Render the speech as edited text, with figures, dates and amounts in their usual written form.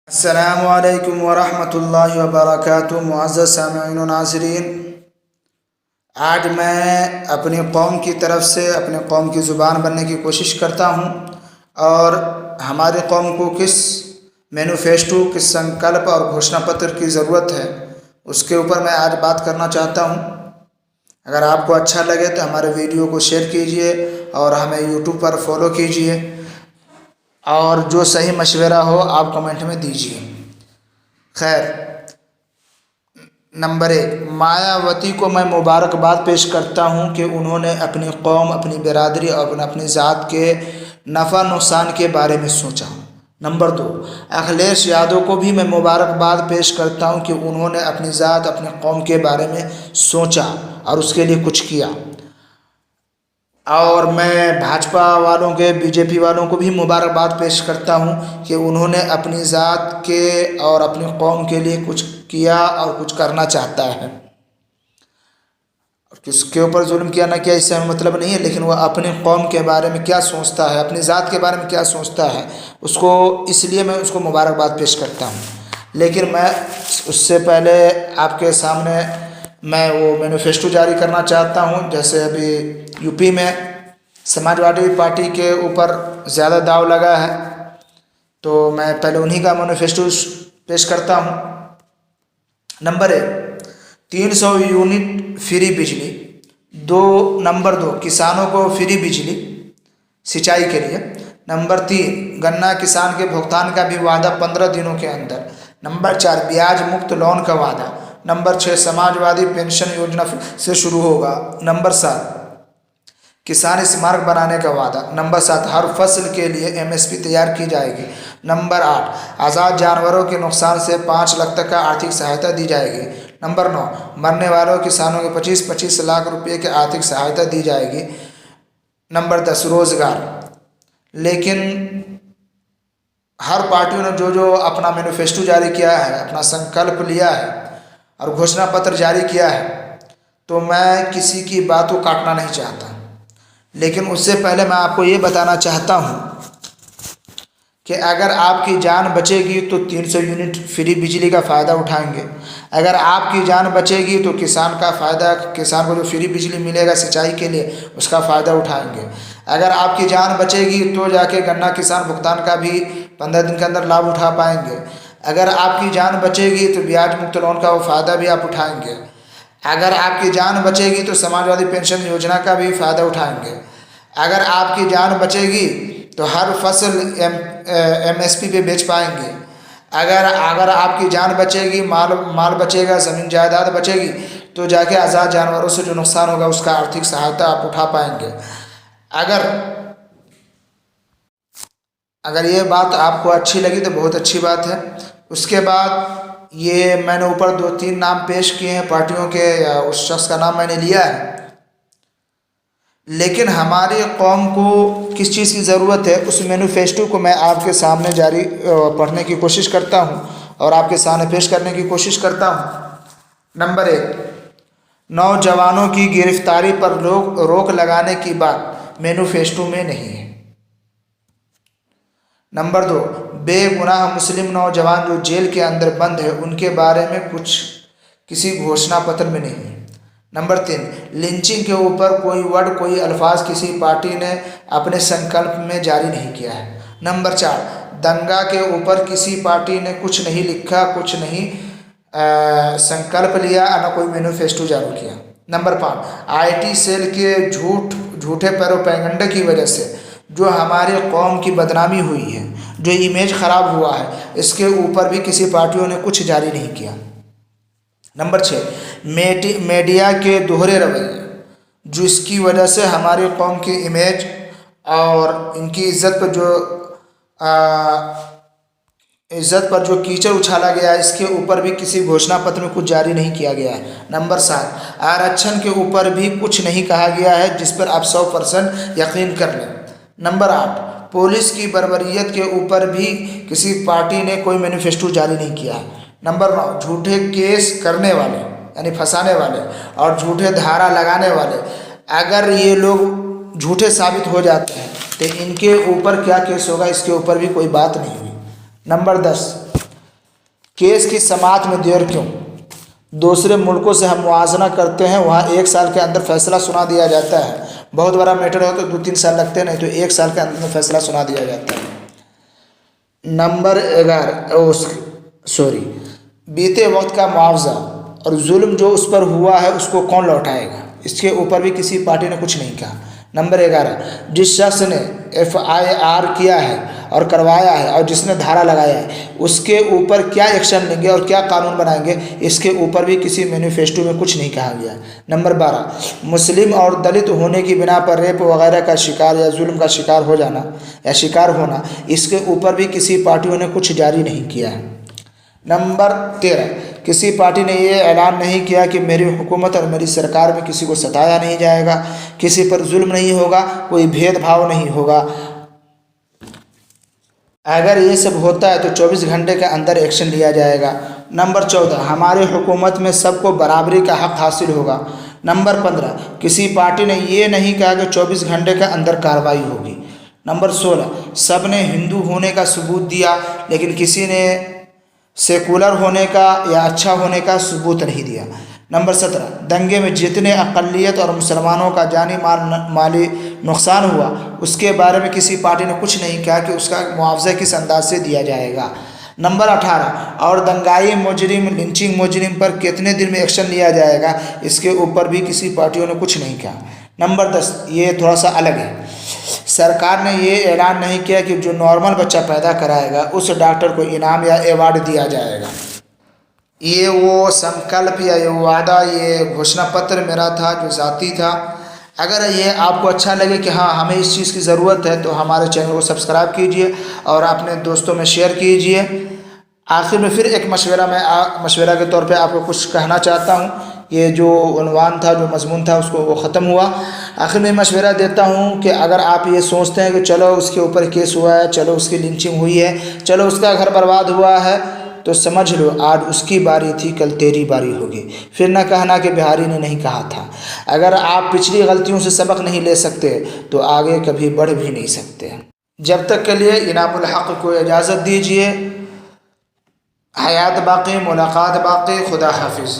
अस्सलामुअलैकुम वरहमतुल्लाहि वबरकातुहू। मुअज़्ज़ज़ सामिईन व नाज़रीन, आज मैं अपनी कौम की तरफ से अपने कौम की ज़ुबान बनने की कोशिश करता हूँ और हमारी कौम को किस मैनिफेस्टो, किस संकल्प और घोषणा पत्र की ज़रूरत है, उसके ऊपर मैं आज बात करना चाहता हूँ। अगर आपको अच्छा लगे तो हमारे वीडियो को शेयर कीजिए और हमें यूट्यूब पर फॉलो कीजिए और जो सही मशवरा हो आप कमेंट में दीजिए। खैर, नंबर 1, मायावती को मैं मुबारकबाद पेश करता हूँ कि उन्होंने अपनी कौम, अपनी बिरादरी और अपनी ज़ात के नफ़ा नुकसान के बारे में सोचा। नंबर 2, अखिलेश यादव को भी मैं मुबारकबाद पेश करता हूँ कि उन्होंने अपनी ज़ात, अपनी कौम के बारे में सोचा और उसके लिए कुछ किया। और मैं भाजपा वालों के, बीजेपी वालों को भी मुबारकबाद पेश करता हूँ कि उन्होंने अपनी ज़ात के और अपनी कौम के लिए कुछ किया और कुछ करना चाहता है। किसके ऊपर जुल्म किया ना किया इससे हमें मतलब नहीं है, लेकिन वह अपनी कौम के बारे में क्या सोचता है, अपनी ज़ात के बारे में क्या सोचता है, उसको, इसलिए मैं उसको मुबारकबाद पेश करता हूँ। लेकिन मैं उससे पहले आपके सामने मैं वो मैनिफेस्टो जारी करना चाहता हूँ। जैसे अभी यूपी में समाजवादी पार्टी के ऊपर ज़्यादा दाव लगा है, तो मैं पहले उन्हीं का मैनिफेस्टो पेश करता हूँ। नंबर 1, 300 यूनिट फ्री बिजली। नंबर 2, किसानों को फ्री बिजली सिंचाई के लिए। नंबर 3, गन्ना किसान के भुगतान का भी वादा 15 दिनों के अंदर। नंबर 4, ब्याज मुक्त लोन का वादा। नंबर 6, समाजवादी पेंशन योजना से शुरू होगा। नंबर 7, किसान स्मारक बनाने का वादा। नंबर 7, हर फसल के लिए MSP तैयार की जाएगी। नंबर 8, आज़ाद जानवरों के नुकसान से 5 लाख तक का आर्थिक सहायता दी जाएगी। नंबर 9, मरने वालों किसानों के 25-25 लाख रुपए की आर्थिक सहायता दी जाएगी। नंबर 10, रोजगार। लेकिन हर पार्टियों ने जो जो अपना मैनिफेस्टो जारी किया है, अपना संकल्प लिया है और घोषणा पत्र जारी किया है, तो मैं किसी की बात को काटना नहीं चाहता। लेकिन उससे पहले मैं आपको ये बताना चाहता हूँ कि अगर आपकी जान बचेगी तो 300 यूनिट फ्री बिजली का फ़ायदा उठाएंगे। अगर आपकी जान बचेगी तो किसान का फ़ायदा, किसान को जो फ्री बिजली मिलेगा सिंचाई के लिए, उसका फ़ायदा उठाएंगे। अगर आपकी जान बचेगी तो जाके गन्ना किसान भुगतान का भी 15 दिन के अंदर लाभ उठा पाएंगे। अगर आपकी जान बचेगी तो ब्याज मुक्त लोन का वो फ़ायदा भी आप उठाएंगे। अगर आपकी जान बचेगी तो समाजवादी पेंशन योजना का भी फ़ायदा उठाएंगे। अगर आपकी जान बचेगी तो हर फसल MSP पे बेच पाएंगे। अगर आपकी जान बचेगी, माल बचेगा, ज़मीन जायदाद बचेगी, तो जाके आज़ाद जानवरों से जो नुकसान होगा उसका आर्थिक सहायता आप उठा पाएंगे। अगर ये बात आपको अच्छी लगी तो बहुत अच्छी बात है। उसके बाद ये मैंने ऊपर 2-3 नाम पेश किए हैं पार्टियों के, या उस शख्स का नाम मैंने लिया है। लेकिन हमारी कौम को किस चीज़ की ज़रूरत है, उस मैनिफेस्टो को मैं आपके सामने जारी पढ़ने की कोशिश करता हूँ और आपके सामने पेश करने की कोशिश करता हूँ। नंबर 1, नौजवानों की गिरफ्तारी पर रोक लगाने की बात मैनिफेस्टो में नहीं है। नंबर 2, बेगुनाह मुस्लिम नौजवान जो जेल के अंदर बंद है उनके बारे में कुछ किसी घोषणा पत्र में नहीं है। नंबर 3, लिंचिंग के ऊपर कोई वर्ड, कोई अल्फाज किसी पार्टी ने अपने संकल्प में जारी नहीं किया है। नंबर 4, दंगा के ऊपर किसी पार्टी ने कुछ नहीं लिखा, कुछ नहीं संकल्प लिया, न कोई मैनिफेस्टो जारी किया। नंबर 5, IT सेल के झूठे प्रोपेगेंडा की वजह से जो हमारे कौम की बदनामी हुई है, जो इमेज ख़राब हुआ है, इसके ऊपर भी किसी पार्टियों ने कुछ जारी नहीं किया। नंबर 6, मीडिया के दोहरे रवैये, जो इसकी वजह से हमारी कौम की इमेज और इनकी इज़्ज़त पर जो कीचड़ उछाला गया है, इसके ऊपर भी किसी घोषणा पत्र में कुछ जारी नहीं किया गया है। नंबर 7, आरक्षण के ऊपर भी कुछ नहीं कहा गया है जिस पर आप 100% यकीन कर लें। नंबर 8, पुलिस की बर्बरियत के ऊपर भी किसी पार्टी ने कोई मैनिफेस्टो जारी नहीं किया है। नंबर 9, झूठे केस करने वाले यानी फंसाने वाले और झूठे धारा लगाने वाले, अगर ये लोग झूठे साबित हो जाते हैं तो इनके ऊपर क्या केस होगा, इसके ऊपर भी कोई बात नहीं हुई। नंबर 10, केस की समाअत में देर क्यों? दूसरे मुल्कों से हम मुआजना करते हैं, वहाँ 1 साल के अंदर फैसला सुना दिया जाता है। बहुत बड़ा मैटर हो तो 2-3 साल लगते हैं, नहीं तो 1 साल के अंदर फैसला सुना दिया जाता है। नंबर 11 बीते वक्त का मुआवजा और जुल्म जो उस पर हुआ है उसको कौन लौटाएगा? इसके ऊपर भी किसी पार्टी ने कुछ नहीं कहा। नंबर 11 जिस शख्स ने FIR किया है और करवाया है और जिसने धारा लगाया है उसके ऊपर क्या एक्शन लेंगे और क्या कानून बनाएंगे, इसके ऊपर भी किसी मैनिफेस्टो में कुछ नहीं कहा गया। नंबर 12 मुस्लिम और दलित होने की बिना पर रेप वगैरह का शिकार या जुल्म का शिकार हो जाना या शिकार होना, इसके ऊपर भी किसी पार्टियों ने कुछ जारी नहीं किया है। नंबर 13 किसी पार्टी ने ये ऐलान नहीं किया कि मेरी हुकूमत और मेरी सरकार में किसी को सताया नहीं जाएगा, किसी पर जुल्म नहीं होगा, कोई भेदभाव नहीं होगा। अगर ये सब होता है तो 24 घंटे के अंदर एक्शन लिया जाएगा। नंबर 14 हमारी हुकूमत में सबको बराबरी का हक़ हासिल होगा। नंबर 15 किसी पार्टी ने ये नहीं कहा कि 24 घंटे के अंदर कार्रवाई होगी। नंबर 16 सब ने हिंदू होने का सबूत दिया, लेकिन किसी ने सेकुलर होने का या अच्छा होने का सबूत नहीं दिया। नंबर 17 दंगे में जितने अक़लियत और मुसलमानों का जानी माली नुकसान हुआ उसके बारे में किसी पार्टी ने कुछ नहीं कहा कि उसका मुआवजा किस अंदाज से दिया जाएगा। नंबर 18 और दंगाई मुजरिम लिंचिंग मुजरिम पर कितने दिन में एक्शन लिया जाएगा, इसके ऊपर भी किसी पार्टियों ने कुछ नहीं कहा। नंबर 10 ये थोड़ा सा अलग है, सरकार ने ये ऐलान नहीं किया कि जो नॉर्मल बच्चा पैदा कराएगा उस डॉक्टर को इनाम या अवार्ड दिया जाएगा। ये वो संकल्प या ये वादा, ये घोषणा पत्र मेरा था जो ज़ाती था। अगर ये आपको अच्छा लगे कि हाँ हमें इस चीज़ की ज़रूरत है तो हमारे चैनल को सब्सक्राइब कीजिए और अपने दोस्तों में शेयर कीजिए। आखिर में फिर एक मशवरा के तौर पे आपको कुछ कहना चाहता हूँ। ये जो उन्वान था, जो मजमून था, उसको वो ख़त्म हुआ। आखिर में मशवरा देता हूँ कि अगर आप ये सोचते हैं कि चलो उसके ऊपर केस हुआ है, चलो उसकी लिंचिंग हुई है, चलो उसका घर बर्बाद हुआ है, तो समझ लो आज उसकी बारी थी, कल तेरी बारी होगी। फिर न कहना कि बिहारी ने नहीं कहा था। अगर आप पिछली गलतियों से सबक नहीं ले सकते तो आगे कभी बढ़ भी नहीं सकते। जब तक के लिए इनामुल हक़ को इजाज़त दीजिए। हयात बाक़ी, मुलाकात बाक़ी। खुदा हाफिज़।